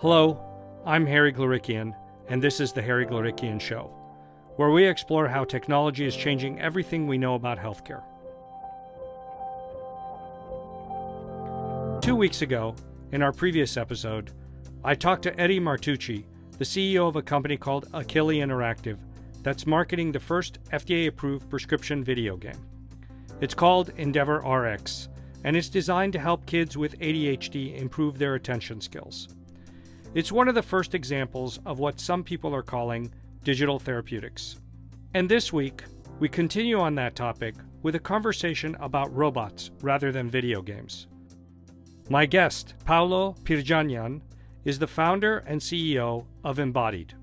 Hello, I'm Harry Glorikian, and this is the Harry Glorikian Show, where we explore how technology is changing everything we know about healthcare. 2 weeks ago, in our previous episode, I talked to Eddie Martucci, the CEO of a company called Achille Interactive that's marketing the first FDA-approved prescription video game. It's called Endeavor RX, and it's designed to help kids with ADHD improve their attention skills. It's one of the first examples of what some people are calling digital therapeutics. And this week, we continue on that topic with a conversation about robots rather than video games. My guest, Paolo Pirjanian, is the founder and CEO of Embodied.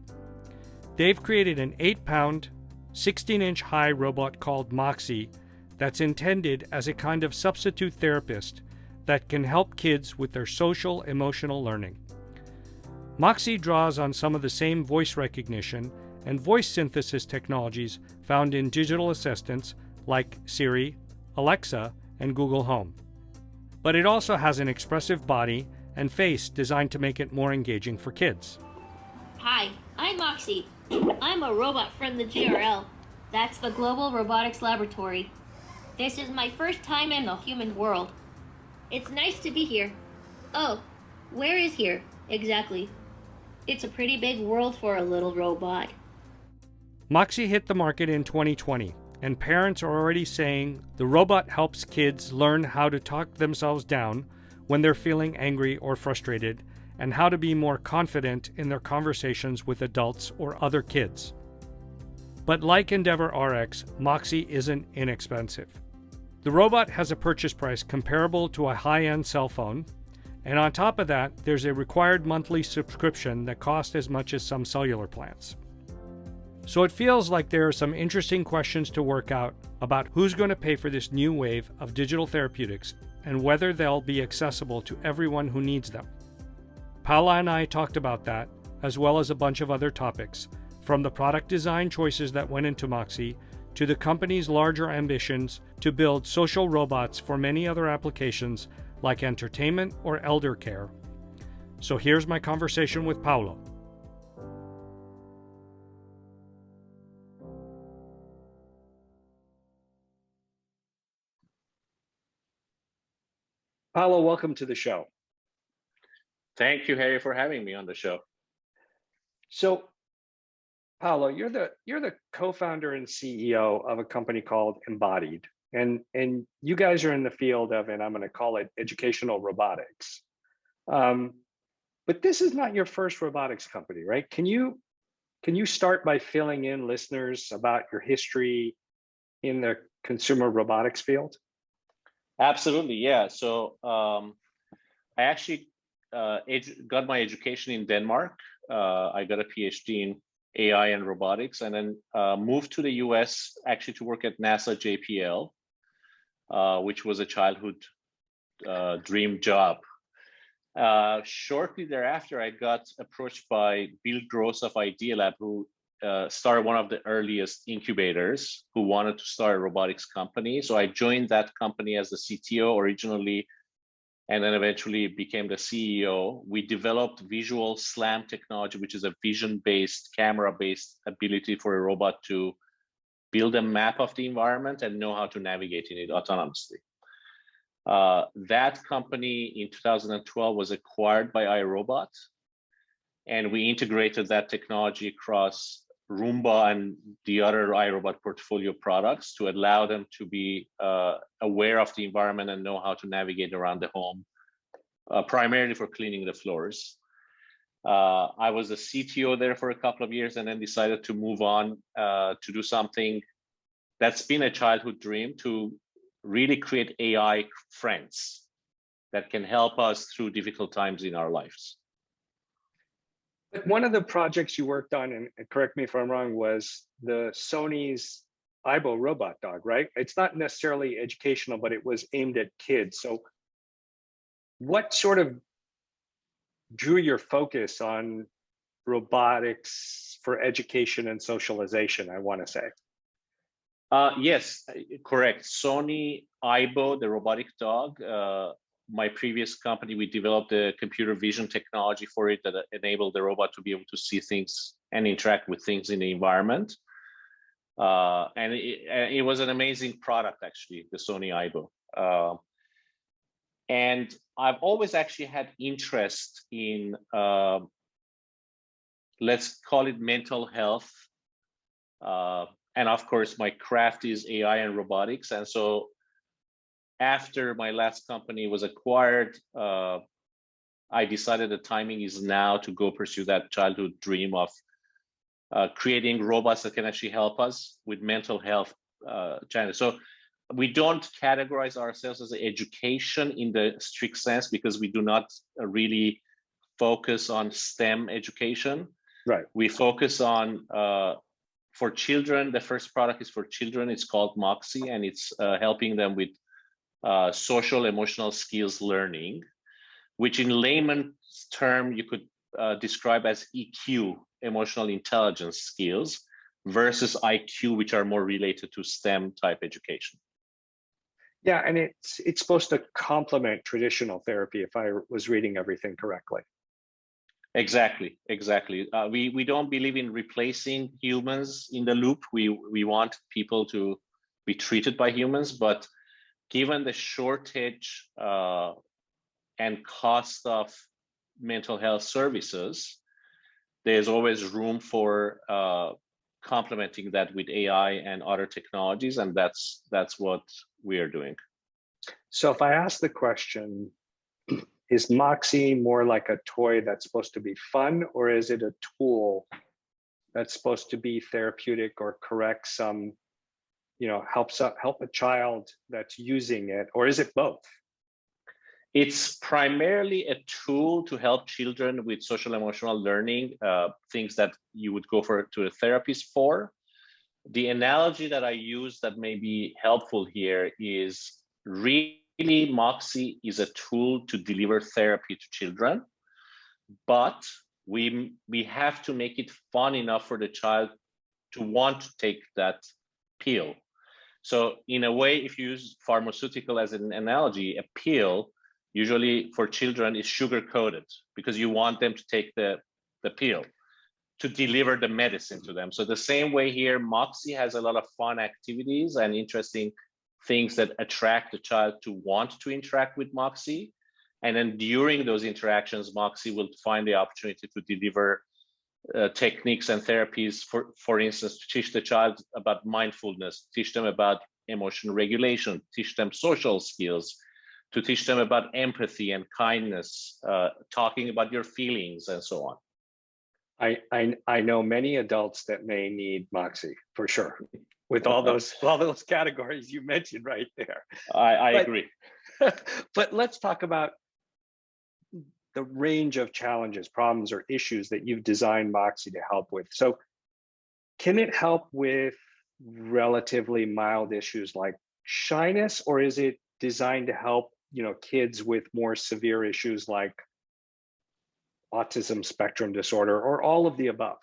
They've created an 8-pound, 16-inch high robot called Moxie that's intended as a kind of substitute therapist that can help kids with their social emotional learning. Moxie draws on some of the same voice recognition and voice synthesis technologies found in digital assistants like Siri, Alexa, and Google Home. But it also has an expressive body and face designed to make it more engaging for kids. Hi, I'm Moxie. I'm a robot from the GRL. That's the Global Robotics Laboratory. This is my first time in the human world. It's nice to be here. Oh, where is here, exactly? It's a pretty big world for a little robot. Moxie hit the market in 2020, and parents are already saying the robot helps kids learn how to talk themselves down when they're feeling angry or frustrated, and how to be more confident in their conversations with adults or other kids. But like Endeavor RX, Moxie isn't inexpensive. The robot has a purchase price comparable to a high-end cell phone, and on top of that, there's a required monthly subscription that costs as much as some cellular plans. So it feels like there are some interesting questions to work out about who's going to pay for this new wave of digital therapeutics and whether they'll be accessible to everyone who needs them. Paula and I talked about that, as well as a bunch of other topics, from the product design choices that went into Moxie to the company's larger ambitions to build social robots for many other applications like entertainment or elder care. So here's my conversation with Paolo. Paolo, welcome to the show. Thank you, Harry, for having me on the show. So, Paolo, you're the co-founder and CEO of a company called Embodied, and you guys are in the field of, and I'm going to call it educational robotics. But this is not your first robotics company, right? Can you start by filling in listeners about your history in the consumer robotics field? Absolutely, yeah. So I actually got my education in Denmark. I got a PhD in AI and robotics, and then moved to the US actually to work at NASA JPL, which was a childhood dream job. Shortly thereafter, I got approached by Bill Gross of Idea Lab, who started one of the earliest incubators, who wanted to start a robotics company. So I joined that company as the CTO originally, and then eventually became the CEO. We developed visual SLAM technology, which is a vision-based, camera-based ability for a robot to build a map of the environment and know how to navigate in it autonomously. That company in 2012 was acquired by iRobot, and we integrated that technology across Roomba and the other iRobot portfolio products to allow them to be aware of the environment and know how to navigate around the home, primarily for cleaning the floors. I was a CTO there for a couple of years and then decided to move on to do something that's been a childhood dream, to really create AI friends that can help us through difficult times in our lives. One of the projects you worked on, and correct me if I'm wrong, was the Sony's Aibo robot dog, right? It's not necessarily educational, but it was aimed at kids. So what sort of drew your focus on robotics for education and socialization, I want to say? Yes, correct. Sony Aibo, the robotic dog, my previous company, we developed a computer vision technology for it that enabled the robot to be able to see things and interact with things in the environment. And it was an amazing product, actually, the Sony Aibo. And I've always actually had interest in, let's call it mental health. And of course, my craft is AI and robotics. And so after my last company was acquired, I decided the timing is now to go pursue that childhood dream of creating robots that can actually help us with mental health challenges. So we don't categorize ourselves as an education in the strict sense because we do not really focus on STEM education. Right. We focus on, for children, the first product is for children. It's called Moxie, and it's helping them with social emotional skills learning, which in layman's term you could describe as EQ, emotional intelligence skills, versus IQ, which are more related to STEM type education. Yeah, and it's supposed to complement traditional therapy, if I was reading everything correctly. Exactly. We don't believe in replacing humans in the loop. We want people to be treated by humans, but given the shortage and cost of mental health services, there's always room for complementing that with AI and other technologies, and that's what we are doing. So if I ask the question, is Moxie more like a toy that's supposed to be fun, or is it a tool that's supposed to be therapeutic or correct some, help a child that's using it, or is it both? It's primarily a tool to help children with social emotional learning, things that you would go to a therapist for. The analogy that I use that may be helpful here is really Moxie is a tool to deliver therapy to children, but we have to make it fun enough for the child to want to take that pill. So in a way, if you use pharmaceutical as an analogy, a pill usually for children is sugar coated because you want them to take the pill to deliver the medicine to them. So the same way here, Moxie has a lot of fun activities and interesting things that attract the child to want to interact with Moxie. And then during those interactions, Moxie will find the opportunity to deliver techniques and therapies, for instance, to teach the child about mindfulness, teach them about emotion regulation, teach them social skills, to teach them about empathy and kindness, talking about your feelings and so on. I know many adults that may need Moxie for sure, with all those categories you mentioned right there. I agree. But let's talk about the range of challenges, problems, or issues that you've designed Moxie to help with. So can it help with relatively mild issues like shyness, or is it designed to help kids with more severe issues like autism spectrum disorder, or all of the above?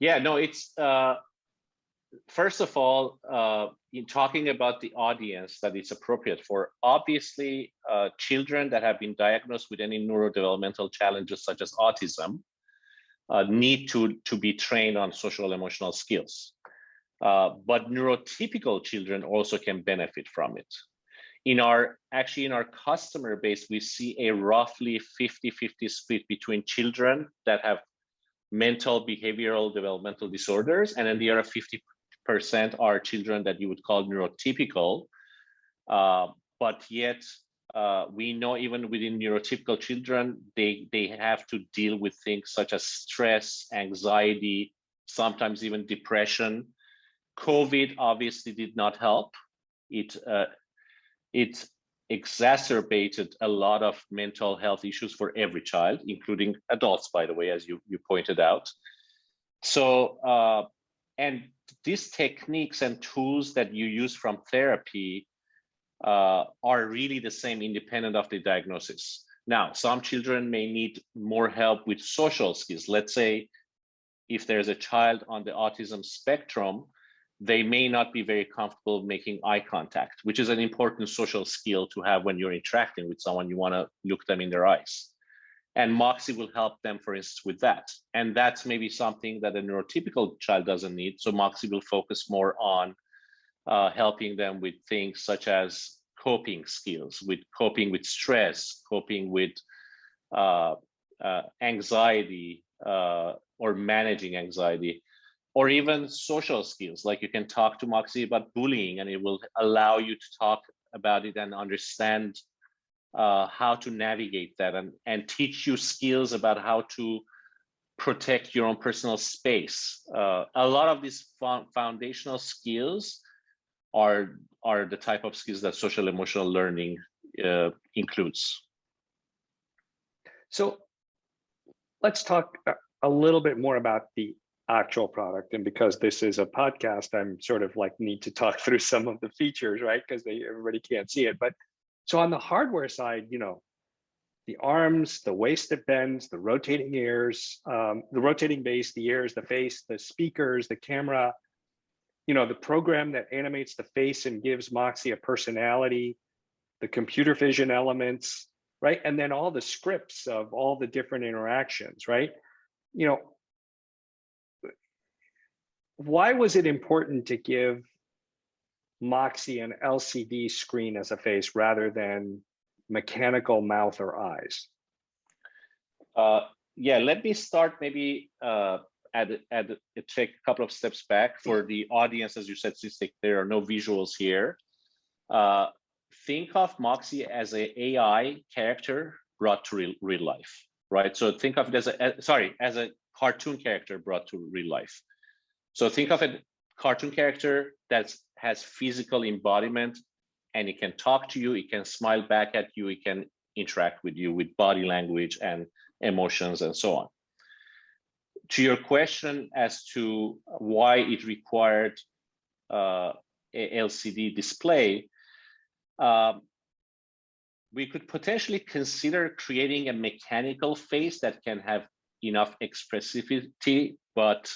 Yeah, no, it's first of all, in talking about the audience that it's appropriate for, obviously children that have been diagnosed with any neurodevelopmental challenges such as autism need to be trained on social emotional skills. But neurotypical children also can benefit from it. In our customer base, we see a roughly 50-50 split between children that have mental, behavioral, developmental disorders, and then the other 50% are children that you would call neurotypical. But yet, we know even within neurotypical children, they have to deal with things such as stress, anxiety, sometimes even depression. COVID obviously did not help. It exacerbated a lot of mental health issues for every child, including adults, by the way, as you pointed out. So, and these techniques and tools that you use from therapy are really the same independent of the diagnosis. Now, some children may need more help with social skills. Let's say if there's a child on the autism spectrum they may not be very comfortable making eye contact, which is an important social skill to have when you're interacting with someone. You want to look them in their eyes. And Moxie will help them, for instance, with that. And that's maybe something that a neurotypical child doesn't need. So Moxie will focus more on helping them with things such as coping skills, with coping with stress, coping with anxiety, or managing anxiety, or even social skills. Like you can talk to Moxie about bullying and it will allow you to talk about it and understand how to navigate that, and teach you skills about how to protect your own personal space. A lot of these foundational skills are the type of skills that social emotional learning includes. So let's talk a little bit more about the actual product. And because this is a podcast, I'm sort of like need to talk through some of the features, right? Because everybody can't see it. But so on the hardware side, you know, the arms, the waist that bends, the rotating ears, the rotating base, the ears, the face, the speakers, the camera, you know, the program that animates the face and gives Moxie a personality, the computer vision elements, right? And then all the scripts of all the different interactions, right? You know, why was it important to give Moxie an LCD screen as a face rather than mechanical mouth or eyes? Yeah, let me start maybe take a couple of steps back for the audience. As you said, since there are no visuals here, think of Moxie as an AI character brought to real life, right? So think of it as a cartoon character brought to real life. So think of a cartoon character that has physical embodiment, and it can talk to you, it can smile back at you, it can interact with you with body language and emotions and so on. To your question as to why it required a LCD display, we could potentially consider creating a mechanical face that can have enough expressivity, but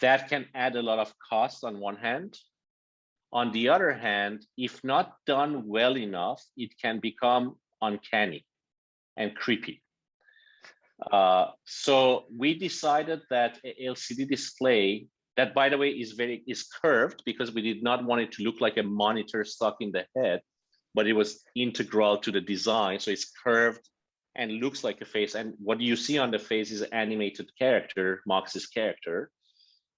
that can add a lot of cost on one hand. On the other hand, if not done well enough, it can become uncanny and creepy. So we decided that a LCD display, that by the way is curved because we did not want it to look like a monitor stuck in the head, but it was integral to the design. So it's curved and looks like a face. And what you see on the face is an animated character, Moxie's character,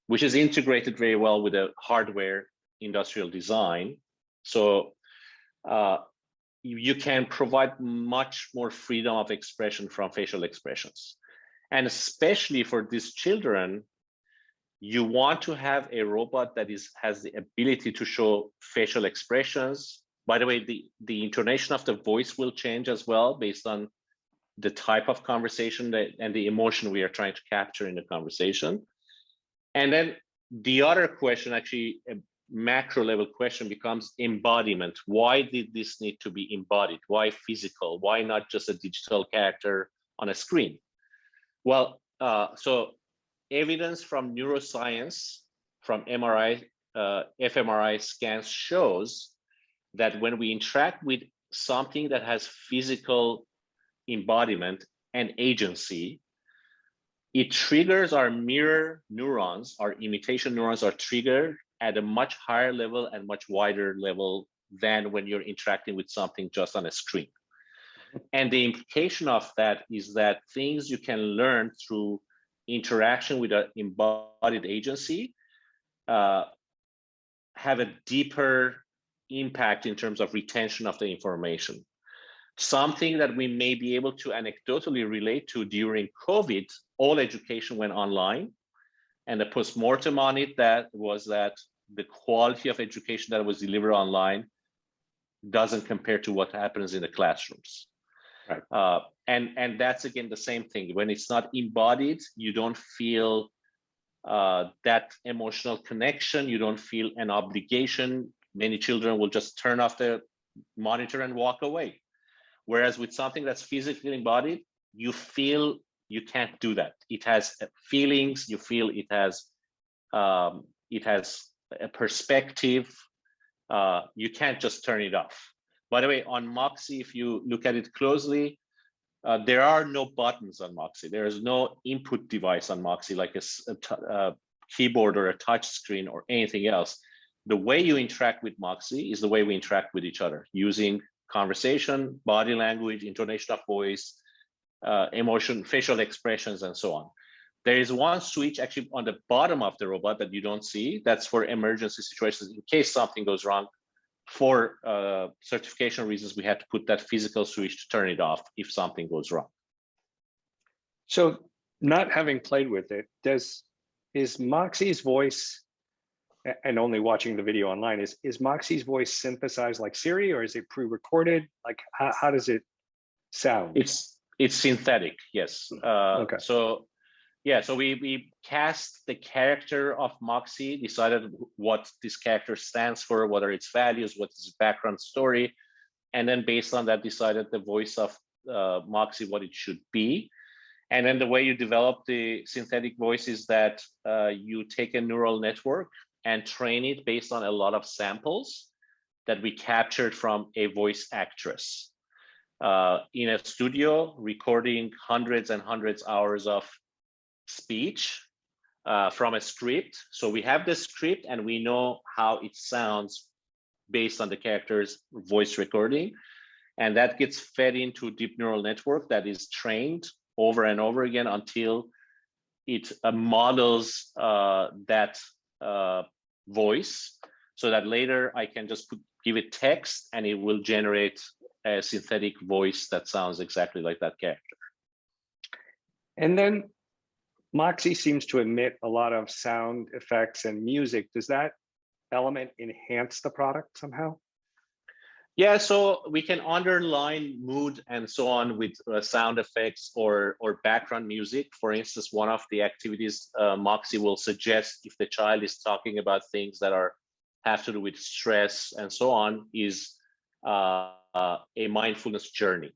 which is integrated very well with the hardware industrial design. So you can provide much more freedom of expression from facial expressions. And especially for these children, you want to have a robot that has the ability to show facial expressions. By the way, the intonation of the voice will change as well based on the type of conversation and the emotion we are trying to capture in the conversation. And then the other question, actually a macro level question, becomes embodiment. Why did this need to be embodied? Why physical? Why not just a digital character on a screen? Well, so evidence from neuroscience, from MRI, fMRI scans shows that when we interact with something that has physical embodiment and agency, it triggers our mirror neurons, our imitation neurons are triggered at a much higher level and much wider level than when you're interacting with something just on a screen. And the implication of that is that things you can learn through interaction with an embodied agency have a deeper impact in terms of retention of the information. Something that we may be able to anecdotally relate to during COVID, all education went online. And the postmortem on it was that the quality of education that was delivered online doesn't compare to what happens in the classrooms. Right. And that's, again, the same thing. When it's not embodied, you don't feel that emotional connection. You don't feel an obligation. Many children will just turn off the monitor and walk away. Whereas with something that's physically embodied, you feel you can't do that. It has feelings. You feel it has a perspective, you can't just turn it off. By the way, on Moxie, if you look at it closely, there are no buttons on Moxie. There is no input device on Moxie, like a keyboard or a touch screen or anything else. The way you interact with Moxie is the way we interact with each other, using conversation, body language, intonation of voice, emotion, facial expressions, and so on. There is one switch actually on the bottom of the robot that you don't see. That's for emergency situations. In case something goes wrong, for certification reasons, we had to put that physical switch to turn it off if something goes wrong. So, not having played with it, is Moxie's voice, and only watching the video online, is Moxie's voice synthesized like Siri, or is it pre-recorded? Like, how does it sound? It's synthetic, yes. Okay. So yeah, so we cast the character of Moxie, decided what this character stands for, what are its values, what is its background story, and then based on that decided the voice of Moxie, what it should be. And then the way you develop the synthetic voice is that you take a neural network and train it based on a lot of samples that we captured from a voice actress in a studio, recording hundreds and hundreds of hours of speech from a script. So we have the script and we know how it sounds based on the character's voice recording. And that gets fed into deep neural network that is trained over and over again until it models that voice, so that later I can just give it text and it will generate a synthetic voice that sounds exactly like that character. And then Moxie seems to emit a lot of sound effects and music. Does that element enhance the product somehow? Yeah, so we can underline mood and so on with sound effects or background music. For instance, one of the activities Moxie will suggest if the child is talking about things that have to do with stress and so on is a mindfulness journey,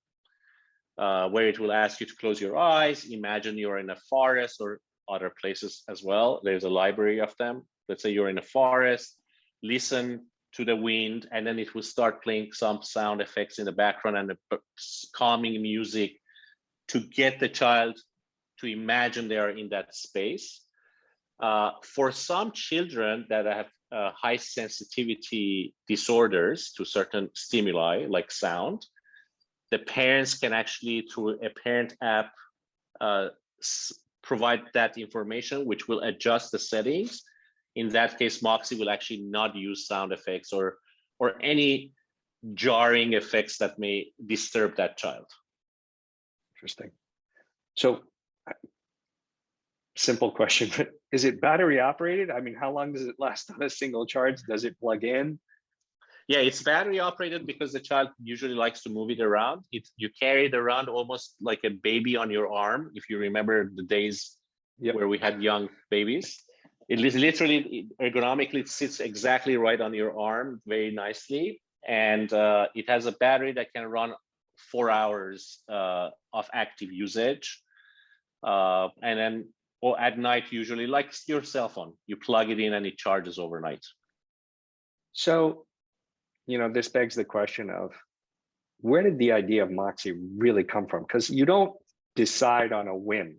where it will ask you to close your eyes, imagine you're in a forest or other places as well. There's a library of them. Let's say you're in a forest, listen to the wind, and then it will start playing some sound effects in the background and the calming music to get the child to imagine they are in that space. For some children that have high sensitivity disorders to certain stimuli like sound, the parents can actually, through a parent app, provide that information, which will adjust the settings. In that case, Moxie will actually not use sound effects or any jarring effects that may disturb that child. Interesting. So, simple question, but is it battery operated? I mean, how long does it last on a single charge? Does it plug in? Yeah, it's battery operated because the child usually likes to move it around. You carry it around almost like a baby on your arm. If you remember the days where we had young babies. It is literally, ergonomically, it sits exactly right on your arm very nicely. And it has a battery that can run 4 hours of active usage. And then at night, usually like your cell phone, you plug it in and it charges overnight. So, this begs the question of where did the idea of Moxie really come from? Because you don't decide on a whim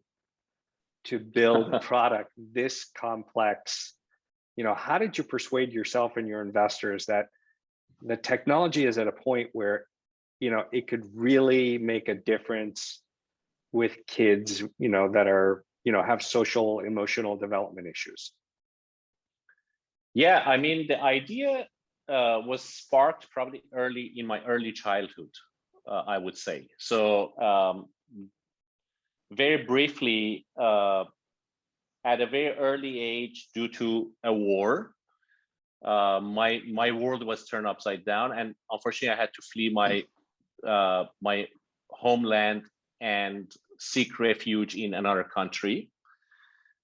to build a product this complex. How did you persuade yourself and your investors that the technology is at a point where, it could really make a difference with kids, that are, have social, emotional development issues? Yeah, I mean, the idea was sparked probably in my early childhood, I would say. So very briefly, at a very early age, due to a war, my world was turned upside down, and unfortunately, I had to flee my homeland and seek refuge in another country,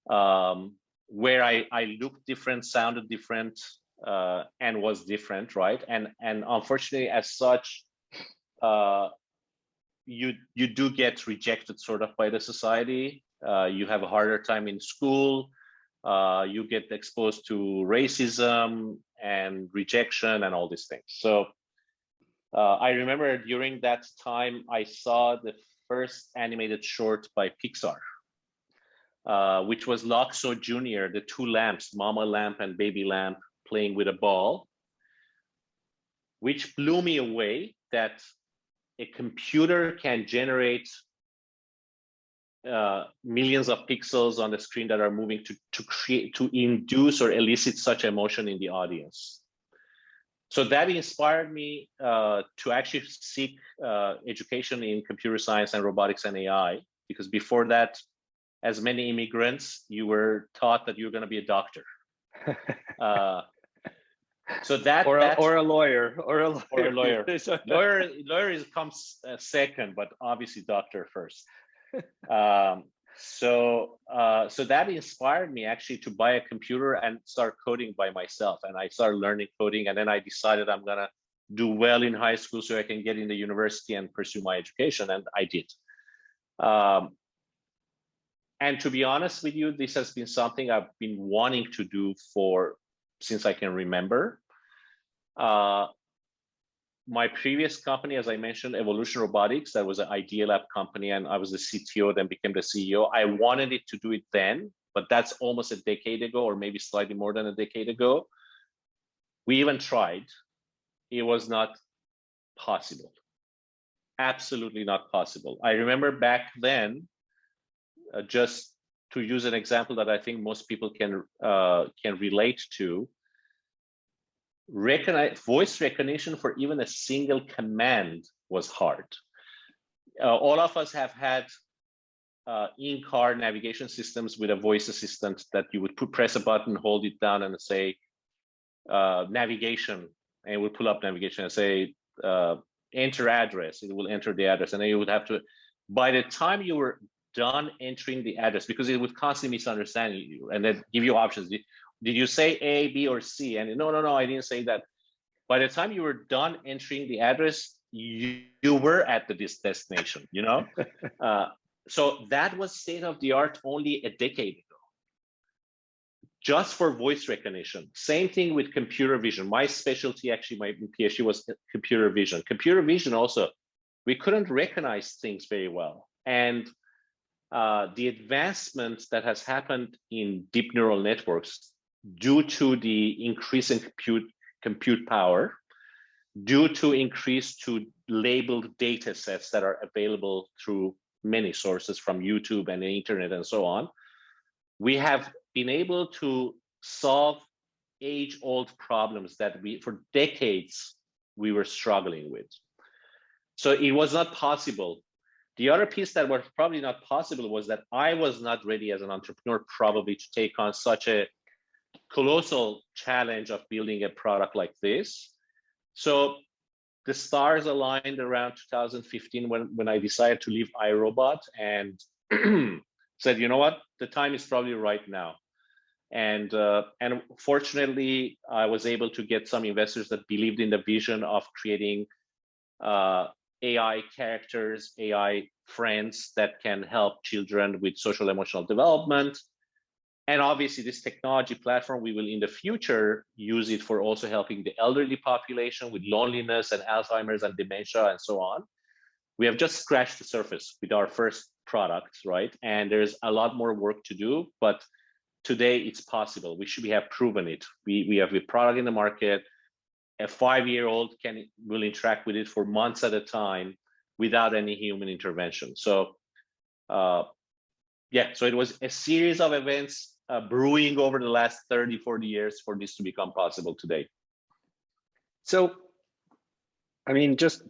where I looked different, sounded different, and was different, right? And unfortunately, as such, you do get rejected sort of by the society. You have a harder time in school. you get exposed to racism and rejection and all these things. So I remember during that time, I saw the first animated short by Pixar, which was Loxo Jr., the two lamps, mama lamp and baby lamp, playing with a ball, which blew me away that a computer can generate millions of pixels on the screen that are moving to induce or elicit such emotion in the audience. So that inspired me to actually seek education in computer science and robotics and AI, because before that, as many immigrants, you were taught that you're going to be a doctor. So that or a lawyer or a lawyer. lawyer comes second, but obviously doctor first. So that inspired me actually to buy a computer and start coding by myself. And I started learning coding, and then I decided I'm gonna do well in high school so I can get in the university and pursue my education, and I did. And to be honest with you, this has been something I've been wanting to do since I can remember. My previous company, as I mentioned, Evolution Robotics, that was an Idea Lab company, and I was the CTO, then became the CEO. I wanted it to do it then, but that's almost a decade ago, or maybe slightly more than a decade ago. We even tried. It was not possible. Absolutely not possible. I remember back then, just to use an example that I think most people can relate to, voice recognition for even a single command was hard. All of us have had in-car navigation systems with a voice assistant that you would press a button, hold it down, and say navigation, and it will pull up navigation and say enter address. It will enter the address, and then you would have to. By the time you were done entering the address, because it would constantly misunderstand you and then give you options. Did you say A, B, or C? And no, I didn't say that. By the time you were done entering the address, you were at the destination, you know? So that was state of the art only a decade ago, just for voice recognition. Same thing with computer vision. My specialty, actually, my PhD was computer vision. Computer vision also, we couldn't recognize things very well. And the advancement that has happened in deep neural networks due to the increase in compute power, due to increase to labeled data sets that are available through many sources from YouTube and the internet and so on, we have been able to solve age-old problems that for decades we were struggling with. So it was not possible. The other piece that was probably not possible was that I was not ready as an entrepreneur probably to take on such a colossal challenge of building a product like this. So the stars aligned around 2015 when I decided to leave iRobot and said, you know what, the time is probably right now. And fortunately, I was able to get some investors that believed in the vision of creating AI characters, AI friends that can help children with social emotional development. And obviously this technology platform, we will in the future use it for also helping the elderly population with loneliness and Alzheimer's and dementia and so on. We have just scratched the surface with our first product, right? And there's a lot more work to do, but today it's possible. We have proven it. We have a product in the market. A 5-year-old will interact with it for months at a time without any human intervention. So yeah, so it was a series of events brewing over the last 30, 40 years for this to become possible today. So, I mean, just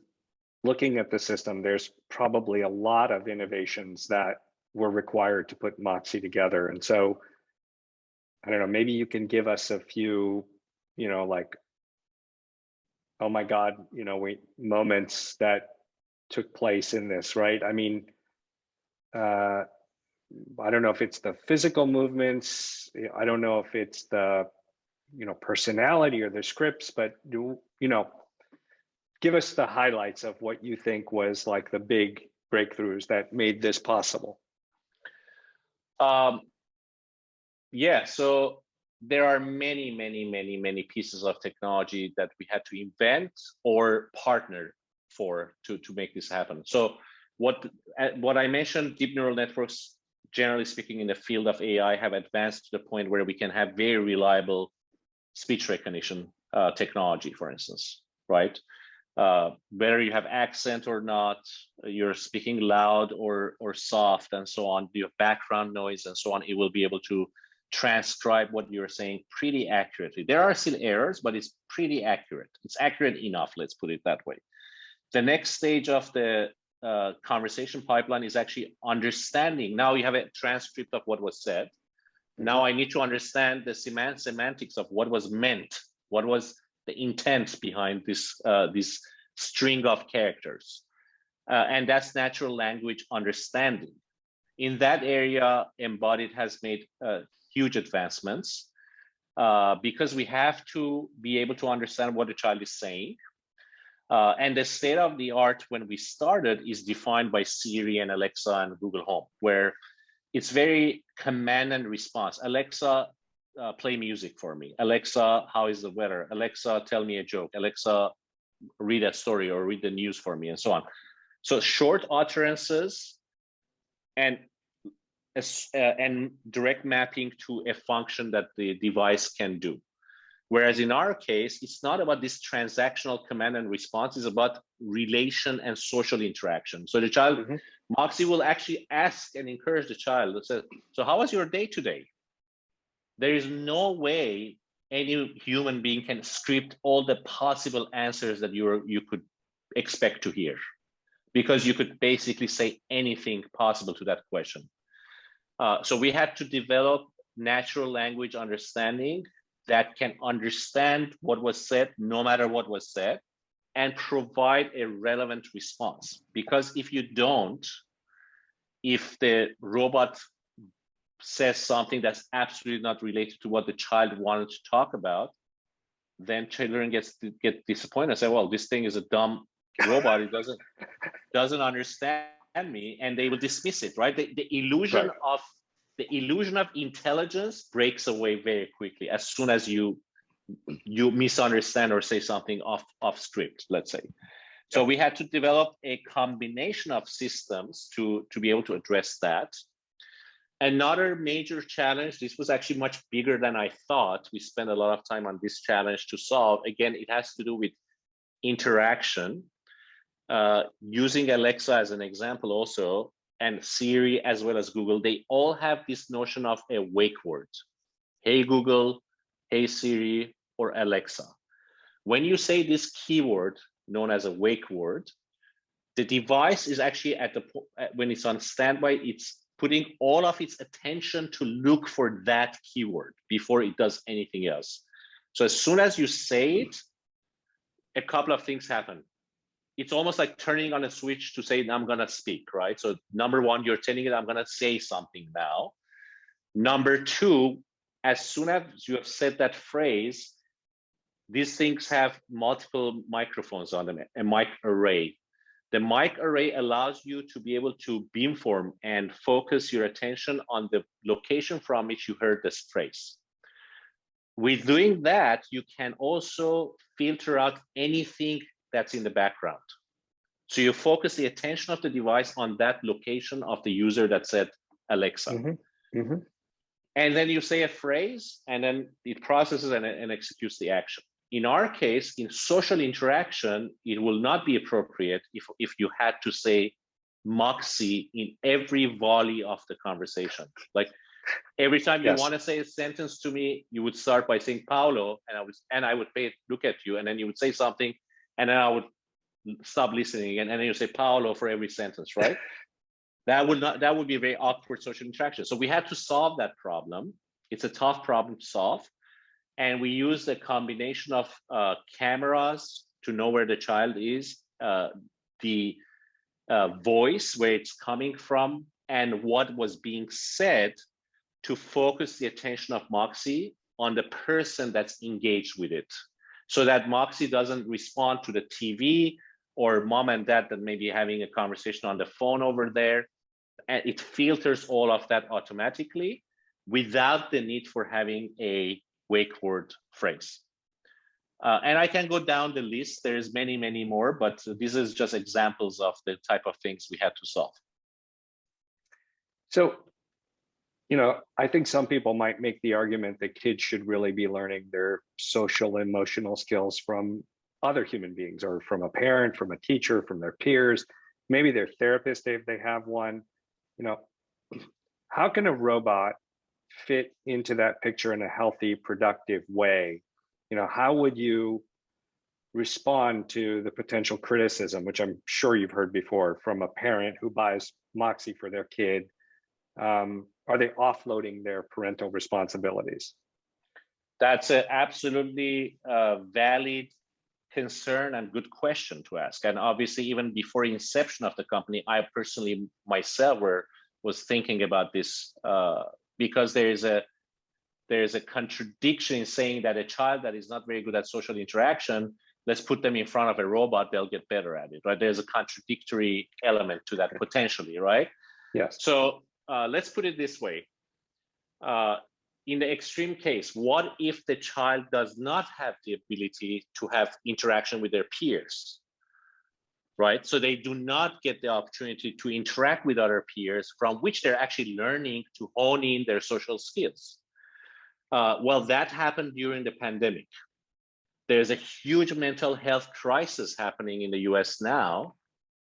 looking at the system, there's probably a lot of innovations that were required to put Moxie together. And so, I don't know, maybe you can give us a few, like, oh my God, moments that took place in this, right? I mean, I don't know if it's the physical movements. I don't know if it's the, personality or the scripts, but give us the highlights of what you think was like the big breakthroughs that made this possible. Yeah, so there are many pieces of technology that we had to invent or partner for to make this happen. So what I mentioned, deep neural networks, generally speaking, in the field of AI, have advanced to the point where we can have very reliable speech recognition technology, for instance, right? Whether you have accent or not, you're speaking loud or soft, and so on, you have background noise and so on, it will be able to transcribe what you're saying pretty accurately. There are still errors, but it's pretty accurate. It's accurate enough, let's put it that way. The next stage of the conversation pipeline is actually understanding. Now you have a transcript of what was said. Now I need to understand the semantics of what was meant, what was the intent behind this string of characters. And that's natural language understanding. In that area, Embodied has made huge advancements because we have to be able to understand what the child is saying. And the state of the art when we started is defined by Siri and Alexa and Google Home, where it's very command and response. Alexa, play music for me. Alexa, how is the weather? Alexa, tell me a joke. Alexa, read a story or read the news for me, and so on. So short utterances and direct mapping to a function that the device can do. Whereas in our case, it's not about this transactional command and response, it's about relation and social interaction. So the child, Moxie will actually ask and encourage the child that says, so how was your day today? There is no way any human being can script all the possible answers that you could expect to hear, because you could basically say anything possible to that question. So we had to develop natural language understanding that can understand what was said, no matter what was said, and provide a relevant response. Because if you don't, if the robot says something that's absolutely not related to what the child wanted to talk about, then children get disappointed and say, well, this thing is a dumb robot, it doesn't understand me, and they will dismiss it, right? The illusion of intelligence breaks away very quickly as soon as you misunderstand or say something off script, let's say. So we had to develop a combination of systems to be able to address that. Another major challenge, this was actually much bigger than I thought. We spent a lot of time on this challenge to solve. Again, it has to do with interaction. Using Alexa as an example also, and Siri as well as Google, they all have this notion of a wake word. Hey Google, hey Siri, or Alexa. When you say this keyword known as a wake word, the device is actually when it's on standby, it's putting all of its attention to look for that keyword before it does anything else. So as soon as you say it, a couple of things happen. It's almost like turning on a switch to say, I'm gonna speak, right? So number one, you're telling it, I'm gonna say something now. Number two, as soon as you have said that phrase, these things have multiple microphones on them, a mic array. The mic array allows you to be able to beamform and focus your attention on the location from which you heard this phrase. With doing that, you can also filter out anything that's in the background. So you focus the attention of the device on that location of the user that said Alexa. And then you say a phrase, and then it processes and executes the action. In our case, in social interaction, it will not be appropriate if you had to say Moxie in every volley of the conversation. Like every time you want to say a sentence to me, you would start by saying Paolo, and I would look at you, and then you would say something, and then I would stop listening again, and then you say Paolo for every sentence, right? That would be a very awkward social interaction. So we had to solve that problem. It's a tough problem to solve. And we used a combination of cameras to know where the child is, the voice, where it's coming from, and what was being said to focus the attention of Moxie on the person that's engaged with it, so that Moxie doesn't respond to the TV or mom and dad that may be having a conversation on the phone over there. And it filters all of that automatically. without the need for having a wake word phrase. And I can go down the list. There's many, many more, but these is just examples of the type of things we had to solve. So, I think some people might make the argument that kids should really be learning their social and emotional skills from other human beings, or from a parent, from a teacher, from their peers, maybe their therapist if they have one. How can a robot fit into that picture in a healthy, productive way? How would you respond to the potential criticism, which I'm sure you've heard before, from a parent who buys Moxie for their kid? Are they offloading their parental responsibilities? That's an absolutely valid concern and good question to ask. And obviously, even before inception of the company, I personally myself was thinking about this because there is a contradiction in saying that a child that is not very good at social interaction, let's put them in front of a robot, they'll get better at it, right? There's a contradictory element to that potentially, right? Yes. So let's put it this way. In the extreme case, what if the child does not have the ability to have interaction with their peers, right? So they do not get the opportunity to interact with other peers from which they're actually learning to hone in their social skills. Well, that happened during the pandemic. There's a huge mental health crisis happening in the US now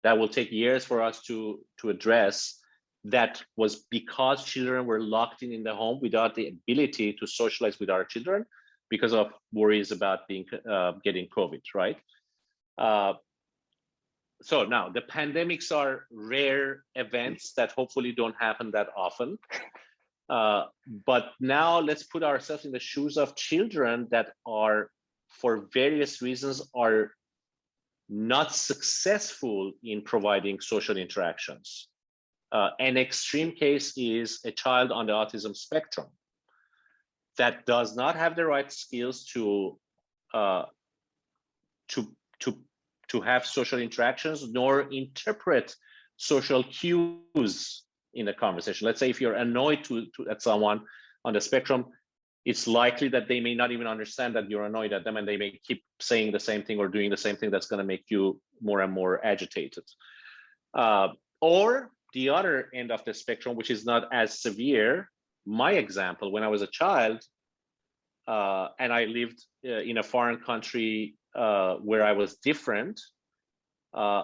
that will take years for us to address. That was because children were locked in the home without the ability to socialize with our children because of worries about getting COVID, right? So now the pandemics are rare events that hopefully don't happen that often. But now let's put ourselves in the shoes of children that are, for various reasons, are not successful in providing social interactions. An extreme case is a child on the autism spectrum that does not have the right skills to have social interactions nor interpret social cues in a conversation. Let's say if you're annoyed at someone on the spectrum, it's likely that they may not even understand that you're annoyed at them, and they may keep saying the same thing or doing the same thing that's going to make you more and more agitated. Or the other end of the spectrum, which is not as severe, my example, when I was a child and I lived in a foreign country where I was different, I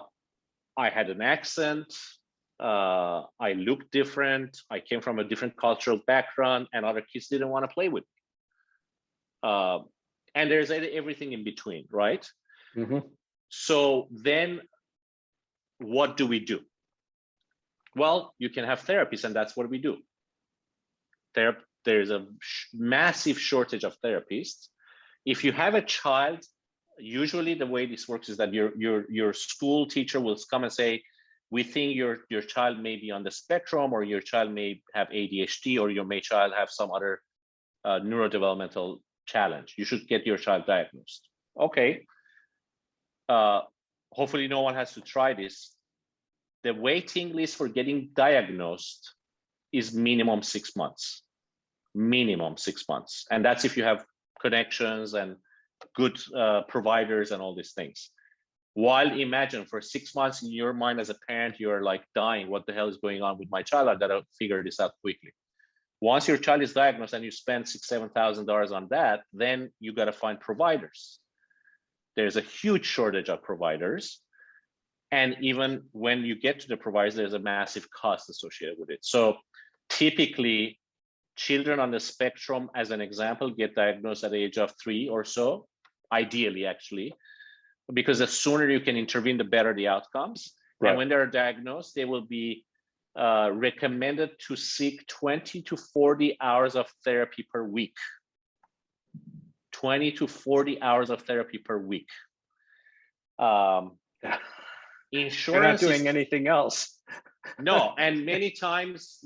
had an accent, I looked different, I came from a different cultural background, and other kids didn't want to play with me. And there's everything in between, right? Mm-hmm. So then what do we do? Well, you can have therapies, and that's what we do. There's a massive shortage of therapists. If you have a child, usually the way this works is that your school teacher will come and say, we think your child may be on the spectrum, or your child may have ADHD, or your child have some other neurodevelopmental challenge. You should get your child diagnosed. Okay. Hopefully no one has to try this. The waiting list for getting diagnosed is minimum 6 months. Minimum 6 months. And that's if you have connections and good providers and all these things. While imagine for 6 months in your mind as a parent, you're like dying. What the hell is going on with my child? I gotta figure this out quickly. Once your child is diagnosed and you spend $6,000-7,000 on that, then you gotta find providers. There's a huge shortage of providers. And even when you get to the providers, there's a massive cost associated with it. So typically, children on the spectrum, as an example, get diagnosed at the age of 3 or so, ideally, actually, because the sooner you can intervene, the better the outcomes. Right. And when they're diagnosed, they will be recommended to seek 20 to 40 hours of therapy per week. 20 to 40 hours of therapy per week. Insurance. You're not doing anything else. No, and many times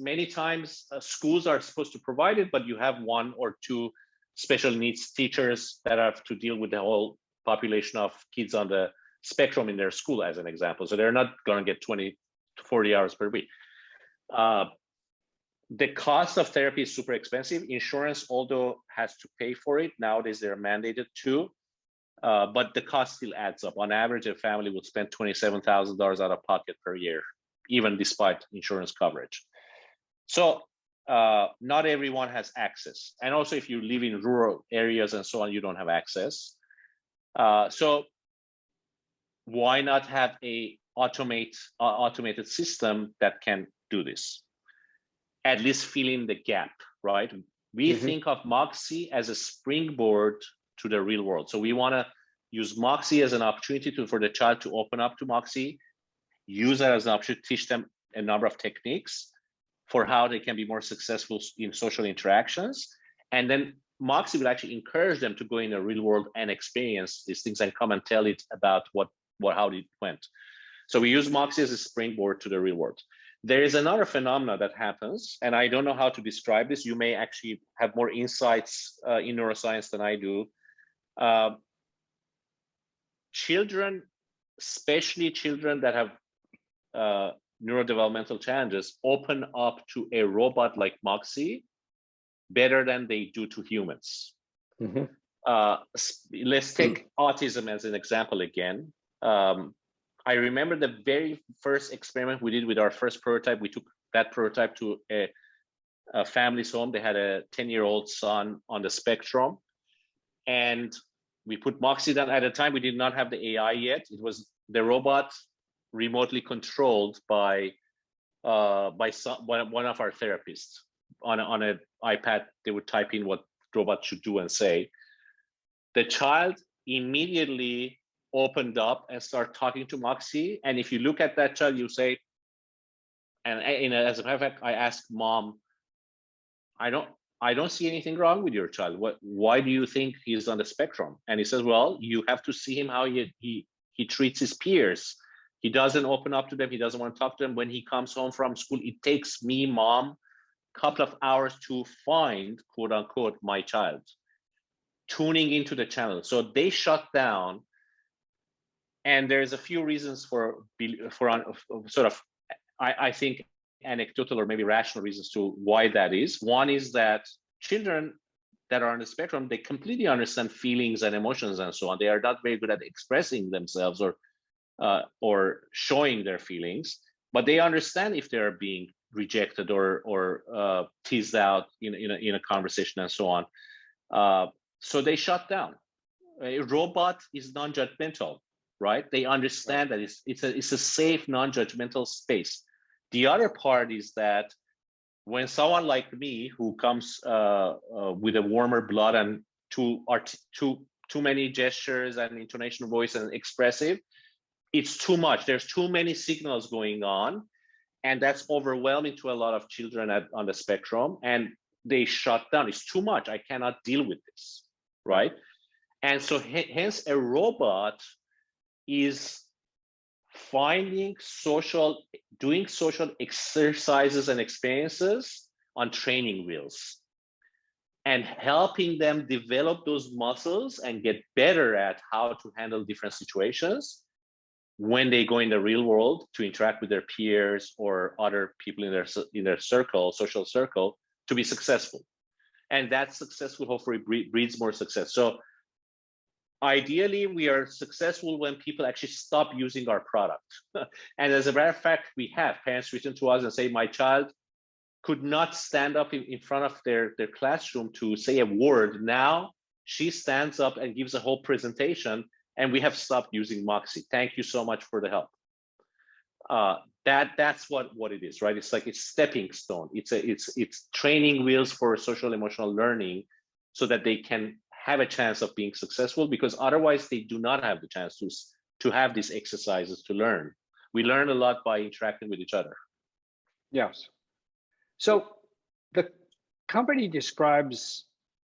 schools are supposed to provide it, but you have 1 or 2 special needs teachers that have to deal with the whole population of kids on the spectrum in their school, as an example. So they're not going to get 20 to 40 hours per week. The cost of therapy is super expensive. Insurance, although, has to pay for it. Nowadays, they're mandated to, but the cost still adds up. On average, a family would spend $27,000 out of pocket per year, even despite insurance coverage. So not everyone has access. And also, if you live in rural areas and so on, you don't have access. So why not have a automated system that can do this? At least fill in the gap, right? We think of Moxie as a springboard to the real world. So we want to use Moxie as an opportunity for the child to open up to Moxie, use that as an opportunity to teach them a number of techniques for how they can be more successful in social interactions. And then Moxie will actually encourage them to go in the real world and experience these things and come and tell it about how it went. So we use Moxie as a springboard to the real world. There is another phenomenon that happens, and I don't know how to describe this. You may actually have more insights in neuroscience than I do. Children, especially children that have neurodevelopmental challenges, open up to a robot like Moxie better than they do to humans. Let's take autism as an example again. I remember the very first experiment we did with our first prototype. We took that prototype to a family's home. They had a 10-year-old son on the spectrum. And we put Moxie down. At the time, we did not have the AI yet. It was the robot remotely controlled by one of our therapists on an iPad. They would type in what the robot should do and say. The child immediately opened up and start talking to Moxie. And if you look at that child, you say, and as a matter of fact, I asked mom, I don't see anything wrong with your child. Why do you think he's on the spectrum? And he says, well, you have to see him how he treats his peers. He doesn't open up to them. He doesn't want to talk to them. When he comes home from school, it takes me, mom, a couple of hours to find, quote unquote, my child, tuning into the channel. So they shut down. And there's a few reasons for sort of, I think, anecdotal or maybe rational reasons to why that is. One is that children that are on the spectrum, they completely understand feelings and emotions and so on. They are not very good at expressing themselves or showing their feelings, but they understand if they're being rejected or teased out in a conversation and so on. So they shut down. A robot is non-judgmental, right? They understand that it's a safe, non-judgmental space. The other part is that when someone like me, who comes with a warmer blood and too many gestures and intonation of voice and expressive, it's too much. There's too many signals going on, and that's overwhelming to a lot of children on the spectrum, and they shut down. It's too much. I cannot deal with this, right? And so hence a robot is doing social exercises and experiences on training wheels and helping them develop those muscles and get better at how to handle different situations when they go in the real world to interact with their peers or other people in their social circle, to be successful. And that successful hopefully breeds more success. So ideally, we are successful when people actually stop using our product. And as a matter of fact, we have parents written to us and say, my child could not stand up in front of their classroom to say a word. Now she stands up and gives a whole presentation, and we have stopped using Moxie. Thank you so much for the help. That's what it is, right? It's like it's stepping stone. It's training wheels for social emotional learning so that they can have a chance of being successful, because otherwise they do not have the chance to have these exercises to learn. We learn a lot by interacting with each other. Yes. So the company describes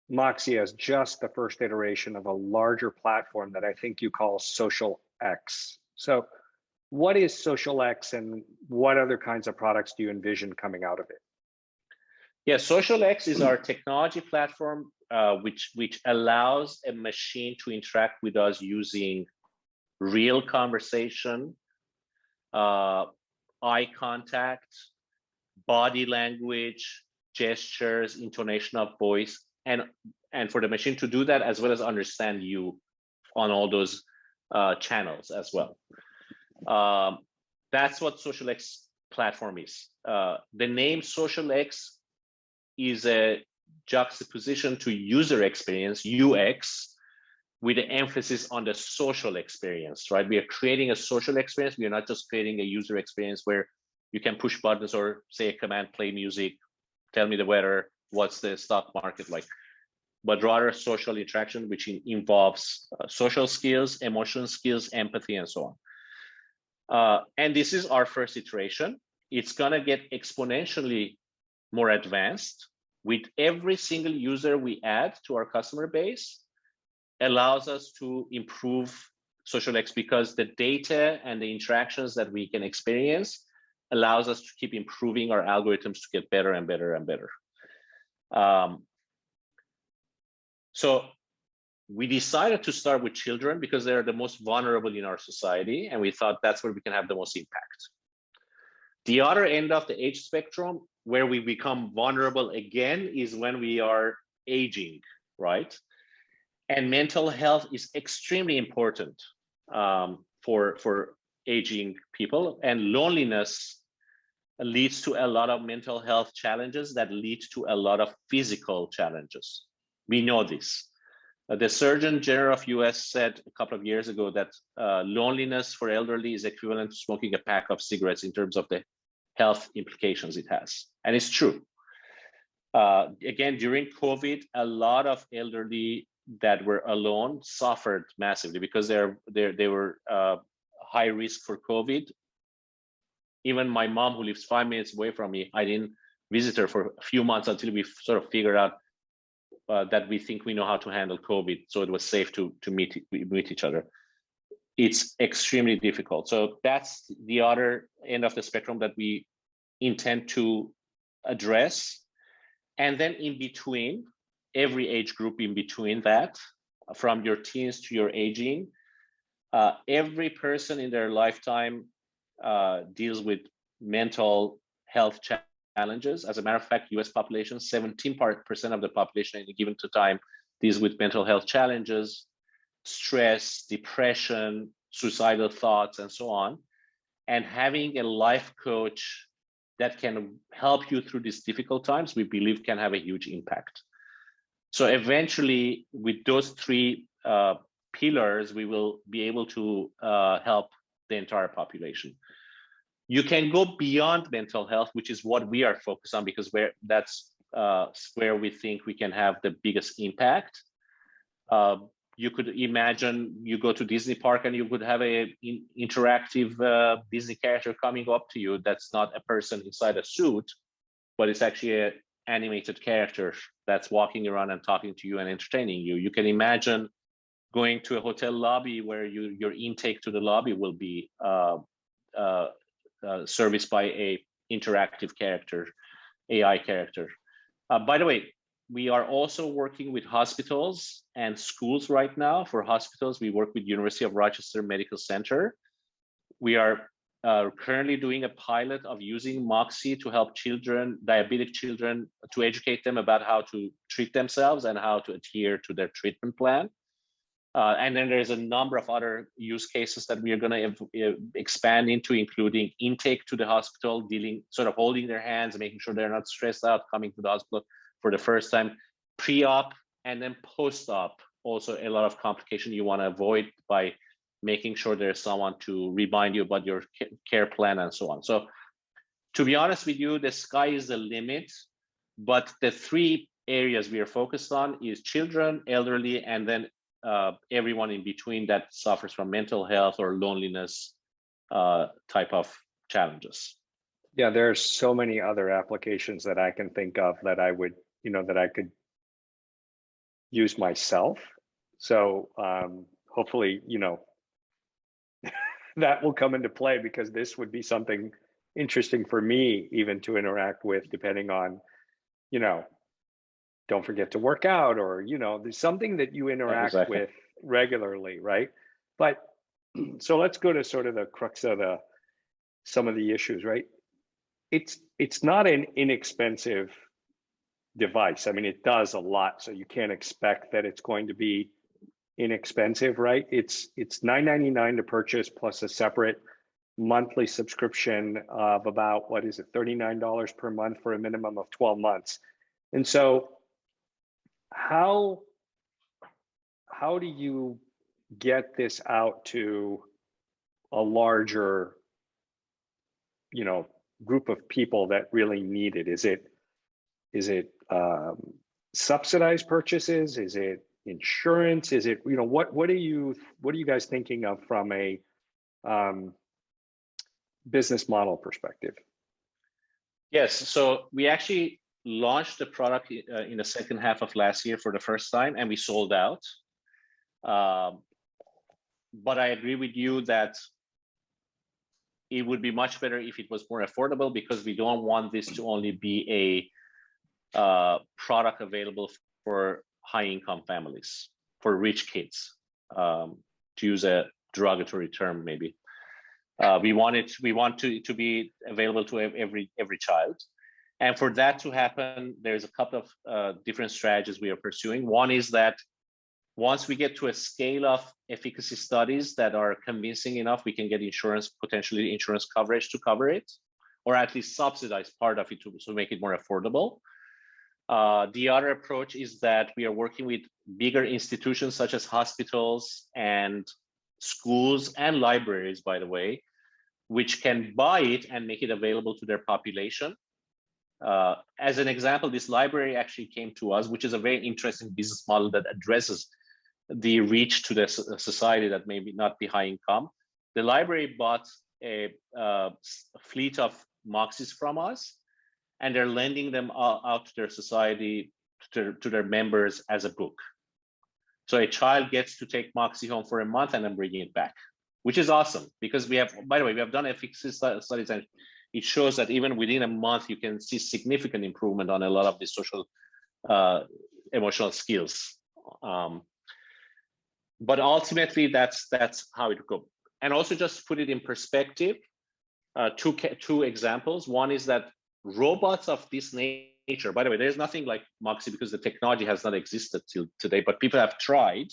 Moxie as just the first iteration of a larger platform that I think you call SocialX. So what is SocialX, and what other kinds of products do you envision coming out of it? Yeah, SocialX is our technology platform, which allows a machine to interact with us using real conversation, eye contact, body language, gestures, intonation of voice, and for the machine to do that as well as understand you on all those channels as well. That's what SocialX platform is. The name SocialX is a juxtaposition to user experience, UX, with the emphasis on the social experience, right? We are creating a social experience. We are not just creating a user experience where you can push buttons or say a command, play music, tell me the weather, what's the stock market like, but rather social interaction, which involves social skills, emotional skills, empathy, and so on. And this is our first iteration. It's gonna get exponentially more advanced with every single user we add to our customer base allows us to improve SocialX because the data and the interactions that we can experience allows us to keep improving our algorithms to get better and better and better. So we decided to start with children because they're the most vulnerable in our society, and we thought that's where we can have the most impact. The other end of the age spectrum, where we become vulnerable again, is when we are aging, right? And mental health is extremely important for aging people, and loneliness leads to a lot of mental health challenges that lead to a lot of physical challenges. We know this. The Surgeon General of US said a couple of years ago that loneliness for elderly is equivalent to smoking a pack of cigarettes in terms of the health implications it has. And it's true. Again, during COVID, a lot of elderly that were alone suffered massively because they were high risk for COVID. Even my mom, who lives 5 minutes away from me, I didn't visit her for a few months until we sort of figured out that we think we know how to handle COVID, so it was safe to meet each other. It's extremely difficult. So that's the other end of the spectrum that we intend to address. And then in between, every age group in between that, from your teens to your aging, every person in their lifetime deals with mental health challenges. As a matter of fact, US population, 17% of the population at a given time deals with mental health challenges, stress, depression, suicidal thoughts, and so on. And having a life coach that can help you through these difficult times, we believe can have a huge impact. So eventually, with those three pillars, we will be able to help the entire population. You can go beyond mental health, which is what we are focused on, because that's where we think we can have the biggest impact. You could imagine you go to Disney park and you could have an interactive Disney character coming up to you that's not a person inside a suit, but it's actually an animated character that's walking around and talking to you and entertaining you. You can imagine going to a hotel lobby where your intake to the lobby will be serviced by a interactive character, AI character. By the way, we are also working with hospitals and schools right now. For hospitals, we work with University of Rochester Medical Center. We are currently doing a pilot of using Moxie to help children, diabetic children, to educate them about how to treat themselves and how to adhere to their treatment plan. And then there's a number of other use cases that we are going to expand into, including intake to the hospital, sort of holding their hands, making sure they're not stressed out coming to the hospital for the first time, pre-op, and then post-op. Also, a lot of complication you want to avoid by making sure there's someone to remind you about your care plan and so on. So to be honest with you, the sky is the limit, but the three areas we are focused on is children, elderly, and then everyone in between that suffers from mental health or loneliness type of challenges. Yeah, there's so many other applications that I can think of that I would, that I could use myself. So hopefully, that will come into play, because this would be something interesting for me even to interact with, depending on, don't forget to work out, or, there's something that you interact with regularly, right? But so let's go to sort of the crux of some of the issues, right? it's not an inexpensive device. I mean, it does a lot, so you can't expect that it's going to be inexpensive, right? It's $9.99 to purchase plus a separate monthly subscription of about, what is it, $39 per month for a minimum of 12 months. And so how do you get this out to a larger, group of people that really need it? Is it subsidized purchases? Is it insurance? Is it, what are you guys thinking of from a business model perspective? Yes, so we actually launched the product in the second half of last year for the first time, and we sold out. But I agree with you that it would be much better if it was more affordable, because we don't want this to only be a product available for high-income families, for rich kids, to use a derogatory term, maybe. We want to be available to every child, and for that to happen, there's a couple of different strategies we are pursuing. One is that once we get to a scale of efficacy studies that are convincing enough, we can get potentially insurance coverage to cover it, or at least subsidize part of it to make it more affordable. The other approach is that we are working with bigger institutions such as hospitals and schools and libraries, by the way, which can buy it and make it available to their population. As an example, this library actually came to us, which is a very interesting business model that addresses the reach to the society that may not be high income. The library bought a fleet of Moxies from us, and they're lending them out to their society, to their members as a book. So a child gets to take Moxie home for a month and then bringing it back, which is awesome, because we have done efficacy studies, and it shows that even within a month, you can see significant improvement on a lot of the social, emotional skills. But ultimately, that's how it would go. And also, just put it in perspective, two examples. One is that robots of this nature, by the way, there's nothing like Moxie because the technology has not existed till today, but people have tried.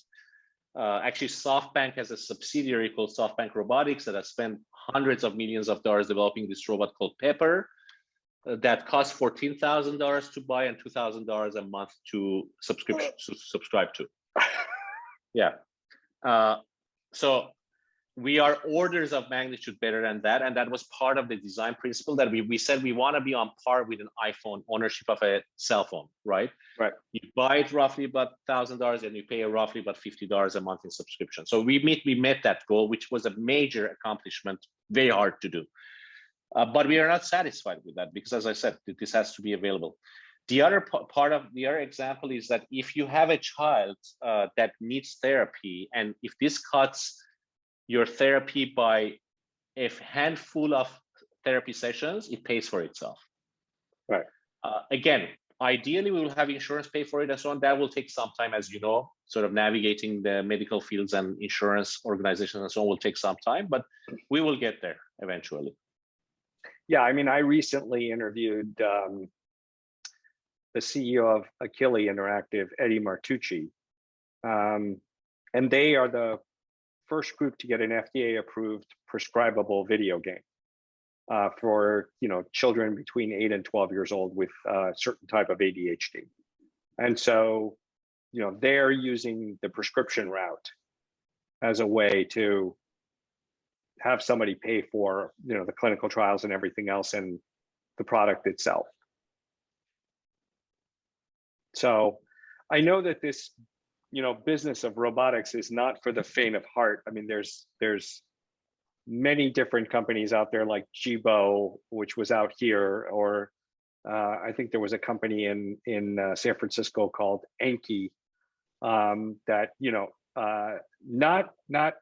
Actually, SoftBank has a subsidiary called SoftBank Robotics that has spent hundreds of millions of dollars developing this robot called Pepper that costs $14,000 to buy and $2,000 a month to subscribe to. Yeah. So we are orders of magnitude better than that. And that was part of the design principle that we said we want to be on par with an iPhone ownership of a cell phone, right? Right. You buy it roughly about $1,000 and you pay roughly about $50 a month in subscription. So we met that goal, which was a major accomplishment, very hard to do. But we are not satisfied with that because, as I said, this has to be available. The other part of the other example is that if you have a child that needs therapy, and if this cuts your therapy by a handful of therapy sessions, it pays for itself. Right. Again, ideally, we will have insurance pay for it and so on. That will take some time, as you know, sort of navigating the medical fields and insurance organizations and so on will take some time, but we will get there eventually. Yeah, I mean, I recently interviewed the CEO of Achille Interactive, Eddie Martucci, and they are the first group to get an FDA-approved prescribable video game for children between 8 and 12 years old with a certain type of ADHD. And so, they're using the prescription route as a way to have somebody pay for the clinical trials and everything else and the product itself. So I know that this business of robotics is not for the faint of heart. I mean, there's many different companies out there like Jibo, which was out here, or I think there was a company in San Francisco called Anki that not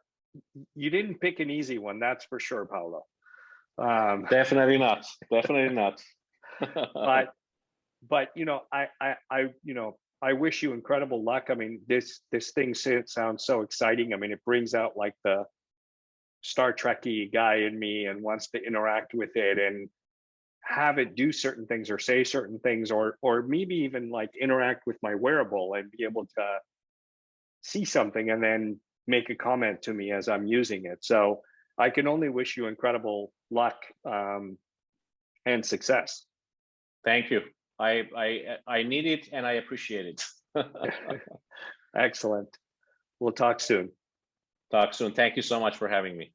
you didn't pick an easy one, that's for sure, Paolo. Definitely not. But I wish you incredible luck. I mean, this thing sounds so exciting. I mean, it brings out like the Star Trek-y guy in me and wants to interact with it and have it do certain things or say certain things, or maybe even like interact with my wearable and be able to see something and then make a comment to me as I'm using it. So I can only wish you incredible luck and success. Thank you. I need it and I appreciate it. Excellent. We'll talk soon. Talk soon. Thank you so much for having me.